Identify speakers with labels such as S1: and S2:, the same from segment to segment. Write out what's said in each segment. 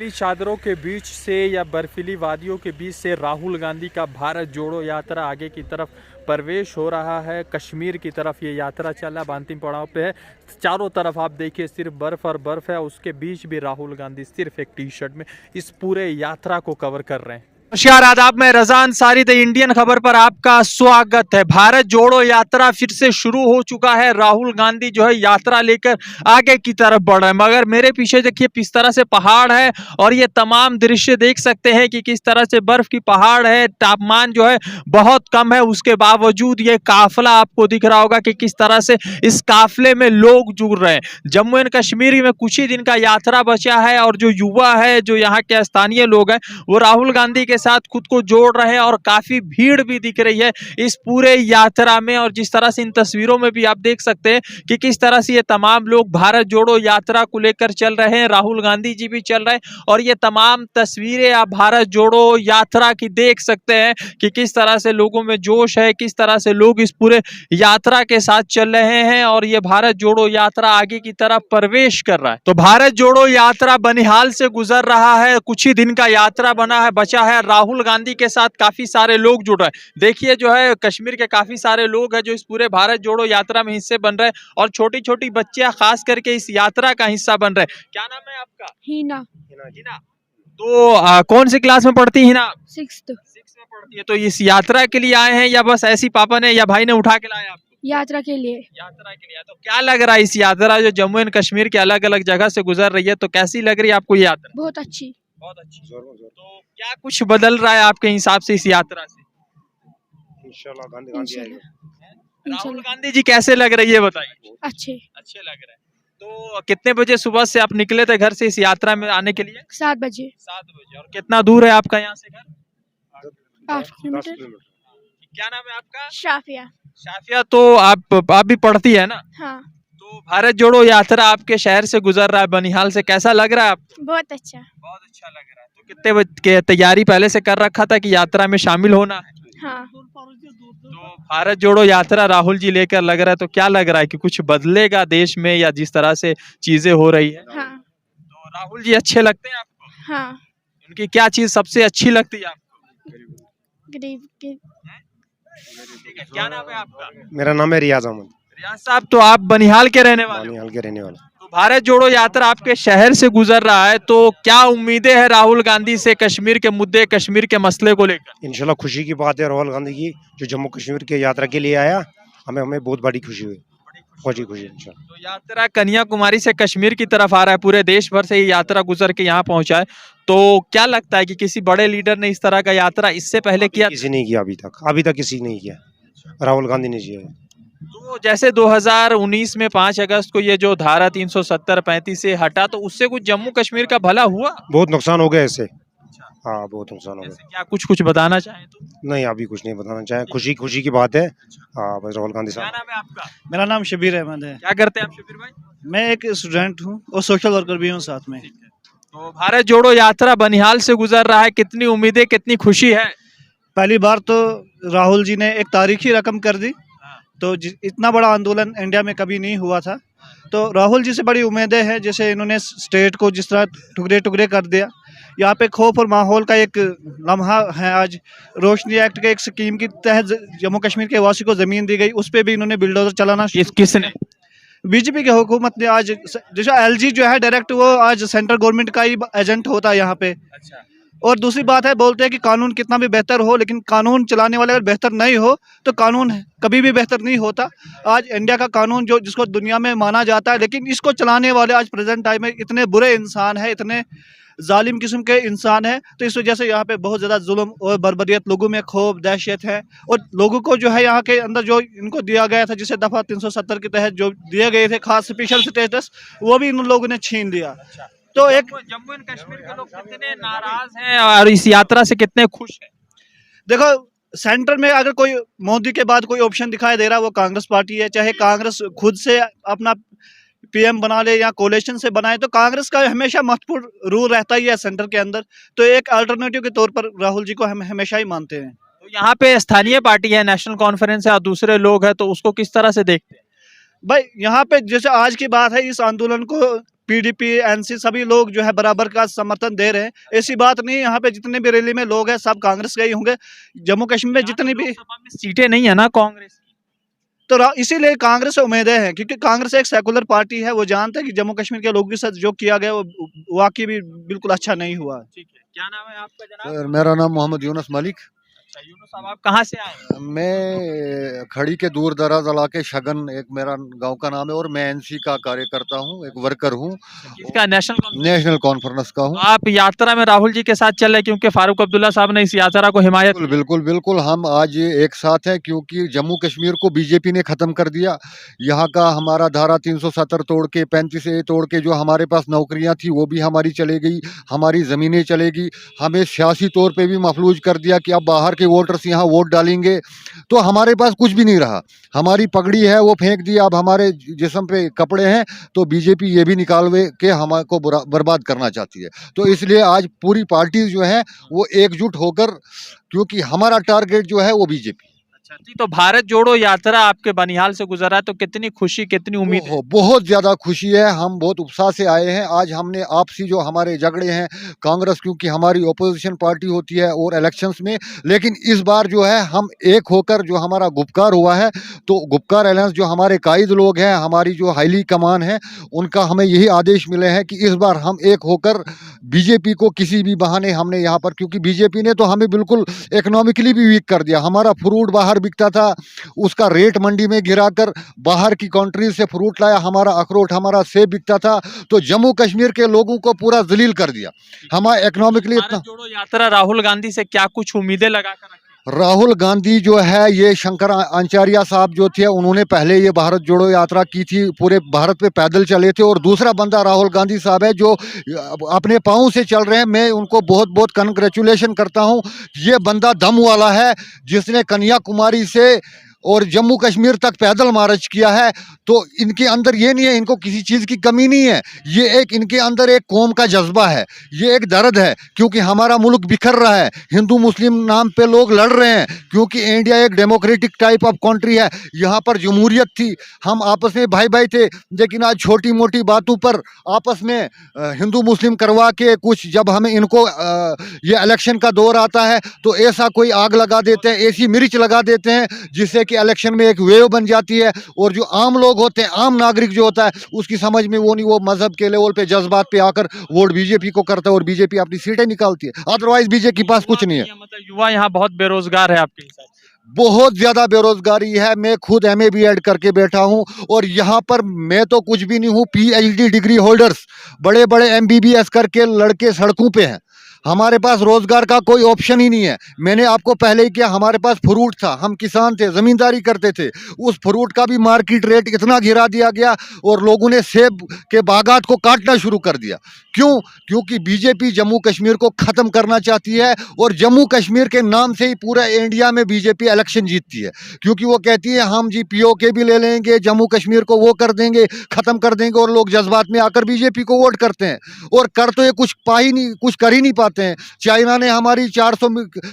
S1: चादरों के बीच से या बर्फीली वादियों के बीच से राहुल गांधी का भारत जोड़ो यात्रा आगे की तरफ प्रवेश हो रहा है। कश्मीर की तरफ ये यात्रा चल रहा है, अंतिम पड़ाव पे है। चारों तरफ आप देखिए सिर्फ बर्फ और बर्फ है, उसके बीच भी राहुल गांधी सिर्फ एक टी शर्ट में इस पूरे यात्रा को कवर कर रहे हैं। नमस्कार, आदाब, मैं रज़ा अंसारी द इंडियन खबर पर आपका स्वागत है। भारत जोड़ो यात्रा फिर से शुरू हो चुका है। राहुल गांधी जो है यात्रा लेकर आगे की तरफ बढ़ रहे हैं, मगर मेरे पीछे देखिए किस तरह से पहाड़ है और ये तमाम दृश्य देख सकते हैं कि किस तरह से बर्फ की पहाड़ है। तापमान जो है बहुत कम है, उसके बावजूद ये काफिला आपको दिख रहा होगा कि किस तरह से इस काफिले में लोग जुड़ रहे हैं। जम्मू एंड कश्मीर में कुछ ही दिन का यात्रा बचा है और जो युवा है, जो यहाँ के स्थानीय लोग हैं, वो राहुल गांधी के साथ खुद को जोड़ रहे हैं और काफी भीड़ भी दिख रही है इस पूरे यात्रा में। और जिस तरह से इन तस्वीरों में भी आप देख सकते हैं कि किस तरह से ये तमाम लोग भारत जोड़ो यात्रा को लेकर चल रहे हैं। राहुल गांधी जी भी चल रहे हैं और ये तमाम तस्वीरें आप भारत जोड़ो यात्रा की देख सकते हैं कि किस तरह से लोगों में जोश है, किस तरह से लोग इस पूरे यात्रा के साथ चल रहे हैं और ये भारत जोड़ो यात्रा आगे की तरफ प्रवेश कर रहा है। तो भारत जोड़ो यात्रा बनिहाल से गुजर रहा है, कुछ ही दिन का यात्रा बचा है। राहुल गांधी के साथ काफी सारे लोग जुड़ रहे हैं। देखिए जो है कश्मीर के काफी सारे लोग हैं जो इस पूरे भारत जोड़ो यात्रा में हिस्से बन रहे हैं और छोटी छोटी बच्चियां खास करके इस यात्रा का हिस्सा बन रहे हैं। क्या नाम है आपका?
S2: हीना।
S1: हिना। तो कौन सी क्लास में पढ़ती है हिना?
S2: 6th
S1: सिक्स में पढ़ती है। तो इस यात्रा के लिए आए हैं या बस ऐसी पापा ने या भाई ने उठा के लाया आपको?
S2: यात्रा के लिए।
S1: यात्रा के लिए। तो क्या लग रहा है इस यात्रा जो जम्मू एंड कश्मीर के अलग अलग जगह से गुजर रही है, तो कैसी लग रही है आपको ये यात्रा?
S2: बहुत अच्छी।
S1: बहुत अच्छी। तो क्या कुछ बदल रहा है आपके हिसाब से इस यात्रा से?
S3: इंशाल्लाह गांधी आएगा।
S1: राहुल गांधी जी कैसे लग रही है बताइए?
S2: अच्छे
S1: अच्छे लग रहे हैं। तो कितने बजे सुबह से आप निकले थे घर से इस यात्रा में आने के लिए?
S2: 7 बजे।
S1: 7 बजे। और कितना दूर है आपका यहाँ से घर?
S2: 8 किलोमीटर।
S1: क्या नाम है आपका?
S2: शाफिया।
S1: शाफिया। तो आप भी पढ़ती है ना?
S2: हाँ।
S1: तो भारत जोड़ो यात्रा आपके शहर से गुजर रहा है बनिहाल से, कैसा लग रहा है आपको?
S2: बहुत अच्छा।
S1: बहुत अच्छा लग रहा है। तो कितने बजे के तैयारी पहले से कर रखा था कि यात्रा में शामिल होना है?
S2: हाँ।
S1: तो भारत जोड़ो यात्रा राहुल जी लेकर लग रहा है, तो क्या लग रहा है कि कुछ बदलेगा देश में या जिस तरह से चीजें हो रही है?
S2: हाँ।
S1: तो राहुल जी अच्छे लगते हैं आपको?
S2: हाँ।
S1: उनकी क्या चीज सबसे अच्छी लगती है आपको?
S2: गरीब के।
S1: ठीक है, क्या नाम है आपका?
S3: मेरा नाम है रियाज अहमद,
S1: रियाज साहब, तो आप बनिहाल के रहने वाले हो?
S3: बनिहाल के रहने वाला।
S1: तो भारत जोड़ो यात्रा आपके शहर से गुजर रहा है, तो क्या उम्मीदें हैं राहुल गांधी से कश्मीर के मुद्दे, कश्मीर के मसले को लेकर?
S3: इंशाल्लाह खुशी की बात है राहुल गांधी की जो जम्मू कश्मीर के यात्रा के लिए आया, हमें बहुत बड़ी खुशी हुई। खुशी इंशाल्लाह।
S1: तो यात्रा कन्याकुमारी से कश्मीर की तरफ आ रहा है, पूरे देश भर से ये यात्रा गुजर के यहाँ पहुंचा है। तो क्या लगता है कि किसी बड़े लीडर ने इस तरह का यात्रा इससे पहले किया?
S3: किसी नहीं किया अभी तक किसी नहीं किया, राहुल गांधी ने किया।
S1: तो जैसे 2019 में 5 अगस्त को ये जो धारा 370-35 से हटा, तो उससे कुछ जम्मू कश्मीर का भला हुआ?
S3: बहुत नुकसान हो गया इससे। हाँ, बहुत नुकसान हो गया।
S1: क्या कुछ बताना चाहें तो?
S3: नहीं, अभी कुछ नहीं बताना चाहे। खुशी की बात है। हाँ, बस राहुल गांधी
S1: क्या
S3: साहब।
S1: नाम है आपका?
S4: मेरा नाम शबीर अहमद है।
S1: क्या करते हैं आप शबीर भाई?
S4: मैं एक स्टूडेंट हूँ और सोशल वर्कर भी हूँ साथ में।
S1: तो भारत जोड़ो यात्रा बनिहाल से गुजर रहा है, कितनी उम्मीदें, कितनी खुशी है?
S4: पहली बार तो राहुल जी ने एक तारीखी रकम कर दी, तो इतना बड़ा आंदोलन इंडिया में कभी नहीं हुआ था। तो राहुल जी से बड़ी उम्मीदें हैं, जैसे इन्होंने स्टेट को जिस तरह टुकड़े टुकड़े कर दिया, यहाँ पे खौफ और माहौल का एक लम्हा है। आज रोशनी एक्ट के एक स्कीम के तहत जम्मू कश्मीर के वासी को ज़मीन दी गई, उस पर भी इन्होंने बिल्डोजर चलाना।
S1: किसने?
S4: बीजेपी की हुकूमत ने। आज जैसे एलजी जो है डायरेक्ट वो आज सेंट्रल गवर्नमेंट का ही एजेंट होता है यहाँ पे।
S1: अच्छा।
S4: और दूसरी बात है, बोलते हैं कि कानून कितना भी बेहतर हो, लेकिन कानून चलाने वाले अगर बेहतर नहीं हो तो कानून कभी भी बेहतर नहीं होता। आज इंडिया का कानून जो जिसको दुनिया में माना जाता है, लेकिन इसको चलाने वाले आज प्रेजेंट टाइम में इतने बुरे इंसान हैं, इतने जालिम किस्म के इंसान हैं। तो इस वजह से यहाँ पे बहुत ज़्यादा जुल्म और बर्बरियत, लोगों में खौफ दहशत है। और लोगों को जो है यहाँ के अंदर जो इनको दिया गया था, जिसे दफ़ा 370 के तहत जो दिए गए थे खास स्पेशल स्टेटस, वो भी इन लोगों ने छीन लिया। तो एक
S1: जम्मू एंड कश्मीर के लोग कितने नाराज हैं और इस यात्रा से कितने खुश हैं?
S4: देखो, सेंटर में अगर कोई मोदी के बाद कोई ऑप्शन दिखाई दे रहा है वो कांग्रेस पार्टी है। चाहे कांग्रेस खुद से अपना पीएम बना ले या कोलेशन से बनाए, तो कांग्रेस का हमेशा महत्वपूर्ण रूल रहता ही है सेंटर के अंदर। तो एक अल्टरनेटिव के तौर पर राहुल जी को हम हमेशा ही मानते हैं।
S1: तो यहाँ पे स्थानीय पार्टी है, नेशनल कॉन्फ्रेंस है और दूसरे लोग हैं, तो उसको किस तरह से देखते हैं?
S4: भाई यहाँ पे जैसे आज की बात है, इस आंदोलन को पीडीपी एनसी सभी लोग जो है बराबर का समर्थन दे रहे हैं। ऐसी बात नहीं, यहाँ पे जितने भी रैली में लोग हैं सब कांग्रेस के ही होंगे। जम्मू कश्मीर में जितनी भी
S1: लोकसभा में सीटें नहीं है ना कांग्रेस की।
S4: तो इसीलिए कांग्रेस से उम्मीदें हैं, क्योंकि कांग्रेस एक सेकुलर पार्टी है। वो जानते हैं कि जम्मू कश्मीर के लोगों के साथ जो किया गया वो वाकई भी बिल्कुल अच्छा नहीं हुआ।
S1: ठीक है, क्या नाम है आपका जनाब?
S5: सर, मेरा नाम मोहम्मद यूनुस मलिक।
S1: अच्छा यूनुस साहब, आप कहाँ से आए हैं?
S5: मैं खड़ी के दूर दराज इलाके शगन एक मेरा गांव का नाम है, और मैं एनसी का कार्यकर्ता हूं, एक वर्कर हूं,
S1: किसका? National conference.
S5: नेशनल कॉन्फ्रेंस का
S1: तो
S5: हूं।
S1: आप यात्रा में राहुल जी के साथ चल रहे, क्योंकि फारूक अब्दुल्ला साहब ने इस यात्रा को हिमायत।
S5: बिल्कुल बिल्कुल बिल्कुल, हम आज एक साथ हैं, क्योंकि जम्मू कश्मीर को बीजेपी ने ख़त्म कर दिया। यहाँ का हमारा धारा 370 तोड़ के 35A तोड़ के जो हमारे पास नौकरियाँ थी वो भी हमारी चले गई, हमारी ज़मीनें चलेगी। हमें सियासी तौर पे भी मफलूज कर दिया कि अब बाहर के वोटर्स यहाँ वोट डालेंगे, तो हमारे पास कुछ भी नहीं रहा। हमारी पगड़ी है वो फेंक दी, अब हमारे जिस्म पे कपड़े हैं, तो बीजेपी ये भी निकालवे के हमको बर्बाद करना चाहती है। तो इसलिए आज पूरी पार्टी जो है वो एकजुट होकर, क्योंकि हमारा टारगेट जो है वो बीजेपी।
S1: अच्छा जी, तो भारत जोड़ो यात्रा आपके बनिहाल से गुजरा है, तो कितनी खुशी, कितनी उम्मीद है?
S5: बहुत ज़्यादा खुशी है, हम बहुत उत्साह से आए हैं। आज हमने आपसी जो हमारे झगड़े हैं, कांग्रेस क्योंकि हमारी ओपोजिशन पार्टी होती है और इलेक्शंस में, लेकिन इस बार जो है हम एक होकर, जो हमारा गुपकार हुआ है, तो गुपकार अलायंस जो हमारे कायद लोग हैं, हमारी जो हाईली कमान है, उनका हमें यही आदेश मिले हैं कि इस बार हम एक होकर बीजेपी को किसी भी बहाने हमने यहाँ पर, क्योंकि बीजेपी ने तो हमें बिल्कुल इकोनॉमिकली भी वीक कर दिया। हमारा फ्रूट बाहर बिकता था, उसका रेट मंडी में गिराकर बाहर की कंट्रीज से फ्रूट लाया। हमारा अखरोट, हमारा सेब बिकता था, तो जम्मू कश्मीर के लोगों को पूरा जलील कर दिया। हमारा इकोनॉमिकली इतना।
S1: भारत जोड़ो यात्रा राहुल गांधी से क्या कुछ उम्मीदें लगा कर रखी?
S5: राहुल गांधी जो है, ये शंकर आचार्य साहब जो थे, उन्होंने पहले ये भारत जोड़ो यात्रा की थी, पूरे भारत पे पैदल चले थे। और दूसरा बंदा राहुल गांधी साहब है जो अपने पाँव से चल रहे हैं, मैं उनको बहुत बहुत कंग्रेचुलेशन करता हूं। ये बंदा दम वाला है, जिसने कन्याकुमारी से और जम्मू कश्मीर तक पैदल मार्च किया है। तो इनके अंदर ये नहीं है, इनको किसी चीज़ की कमी नहीं है। ये एक इनके अंदर एक कौम का जज्बा है, ये एक दर्द है, क्योंकि हमारा मुल्क बिखर रहा है, हिंदू मुस्लिम नाम पे लोग लड़ रहे हैं, क्योंकि इंडिया एक डेमोक्रेटिक टाइप ऑफ कंट्री है। यहाँ पर जमहूरियत थी, हम आपस में भाई भाई थे, लेकिन आज छोटी मोटी बातों पर आपस में हिंदू मुस्लिम करवा के कुछ, जब हमें इनको ये इलेक्शन का दौर आता है तो ऐसा कोई आग लगा देते हैं, ऐसी मिर्च लगा देते हैं, जिससे कि इलेक्शन में एक वेव बन जाती है। और जो आम लोग होते हैं, आम नागरिक जो होता है, उसकी समझ में वो नहीं, वो मजहब के लेवल पे जज्बात पे आकर वोट बीजेपी को करता है और बीजेपी अपनी सीटें निकालती है। अदरवाइज बीजेपी के पास कुछ नहीं है।
S1: मतलब युवा यहाँ बहुत बेरोजगार है आपके हिसाब से?
S5: बहुत ज़्यादा बेरोजगारी है। मैं खुद MA BEd करके बैठा हूँ, और यहाँ पर मैं तो कुछ भी नहीं हूँ। PhD डिग्री होल्डर्स, बड़े बड़े MBBS करके लड़के सड़कों पे हैं। हमारे पास रोजगार का कोई ऑप्शन ही नहीं है। मैंने आपको पहले ही किया, हमारे पास फ्रूट था, हम किसान थे, ज़मींदारी करते थे, उस फ्रूट का भी मार्केट रेट इतना गिरा दिया गया, और लोगों ने सेब के बागात को काटना शुरू कर दिया। क्यों? क्योंकि बीजेपी जम्मू कश्मीर को ख़त्म करना चाहती है, और जम्मू कश्मीर के नाम से ही पूरा इंडिया में बीजेपी इलेक्शन जीतती है, क्योंकि वो कहती है हम जी POK भी ले लेंगे, जम्मू कश्मीर को वो कर देंगे, ख़त्म कर देंगे, और लोग जज्बात में आकर बीजेपी को वोट करते हैं। और कर तो ये कुछ पा ही नहीं, कुछ कर ही नहीं पाते हैं। चाइना ने हमारी 400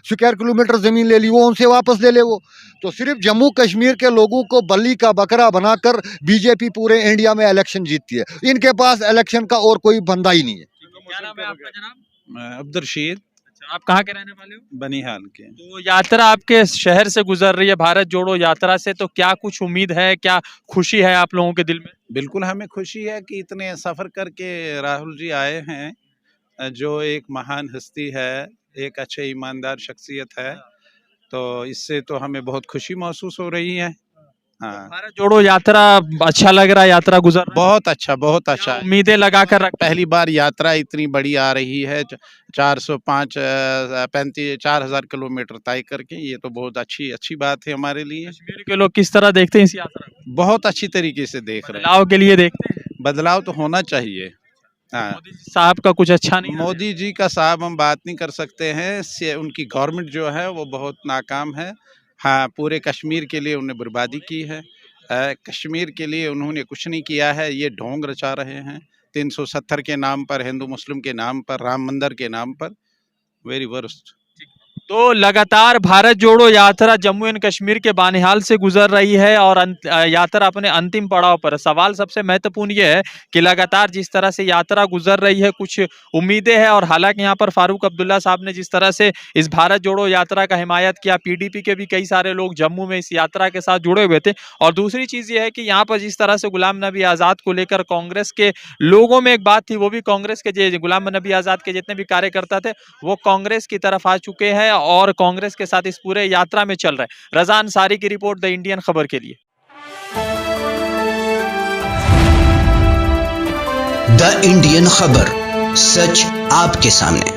S5: स्क्वायर किलोमीटर ज़मीन ले ली, वो उनसे वापस ले ले। वो तो सिर्फ जम्मू कश्मीर के लोगों को बली का बकरा बनाकर बीजेपी पूरे इंडिया में इलेक्शन जीतती है। इनके पास इलेक्शन का और कोई बंदा ही नहीं है।
S1: क्या नाम है आपका जनाब?
S6: अब्दुल रशीद,
S1: अच्छा, आप कहाँ के रहने वाले हो?
S6: बनिहाल के।
S1: तो यात्रा आपके शहर से गुजर रही है, भारत जोड़ो यात्रा से, तो क्या कुछ उम्मीद है, क्या खुशी है आप लोगों के दिल में?
S6: बिल्कुल हमें खुशी है कि इतने सफ़र करके राहुल जी आए हैं, जो एक महान हस्ती है, एक अच्छे ईमानदार शख्सियत है, तो इससे तो हमें बहुत खुशी महसूस हो रही है। हाँ,
S1: भारत जोड़ो यात्रा अच्छा लग रहा है, यात्रा गुजर रहा है?
S6: बहुत अच्छा, बहुत अच्छा।
S1: क्या उम्मीदें लगा कर रख?
S6: पहली बार यात्रा इतनी बड़ी आ रही है, 4,000 किलोमीटर तय करके, ये तो बहुत अच्छी बात है हमारे लिए।
S1: कश्मीर के लोग किस तरह देखते हैं इस यात्रा को?
S6: बहुत अच्छी तरीके से देख रहे हैं।
S1: बदलाव के लिए देखते हैं?
S6: बदलाव तो होना चाहिए। हाँ,
S1: मोदी जी साहब का कुछ अच्छा नहीं है?
S6: मोदी जी का साहब हम बात नहीं कर सकते हैं, उनकी गवर्नमेंट जो है वो बहुत नाकाम है। हाँ, पूरे कश्मीर के लिए उन्होंने बर्बादी की है, कश्मीर के लिए उन्होंने कुछ नहीं किया है। ये ढोंग रचा रहे हैं 370 के नाम पर, हिंदू मुस्लिम के नाम पर, राम मंदिर के नाम पर। Very worst.
S1: तो लगातार भारत जोड़ो यात्रा जम्मू एंड कश्मीर के बानिहाल से गुजर रही है और यात्रा अपने अंतिम पड़ाव पर। सवाल सबसे महत्वपूर्ण ये है कि लगातार जिस तरह से यात्रा गुजर रही है, कुछ उम्मीदें हैं, और हालांकि यहाँ पर फारूक अब्दुल्ला साहब ने जिस तरह से इस भारत जोड़ो यात्रा का हिमायत किया, पीडीपी के भी कई सारे लोग जम्मू में इस यात्रा के साथ जुड़े हुए थे। और दूसरी चीज ये है कि यहाँ पर जिस तरह से गुलाम नबी आजाद को लेकर कांग्रेस के लोगों में एक बात थी, वो भी कांग्रेस के गुलाम नबी आजाद के जितने भी कार्यकर्ता थे वो कांग्रेस की तरफ आ चुके हैं और कांग्रेस के साथ इस पूरे यात्रा में चल रहे हैं। रज़ा अंसारी की रिपोर्ट, द इंडियन खबर के लिए।
S7: द इंडियन खबर, सच आपके सामने।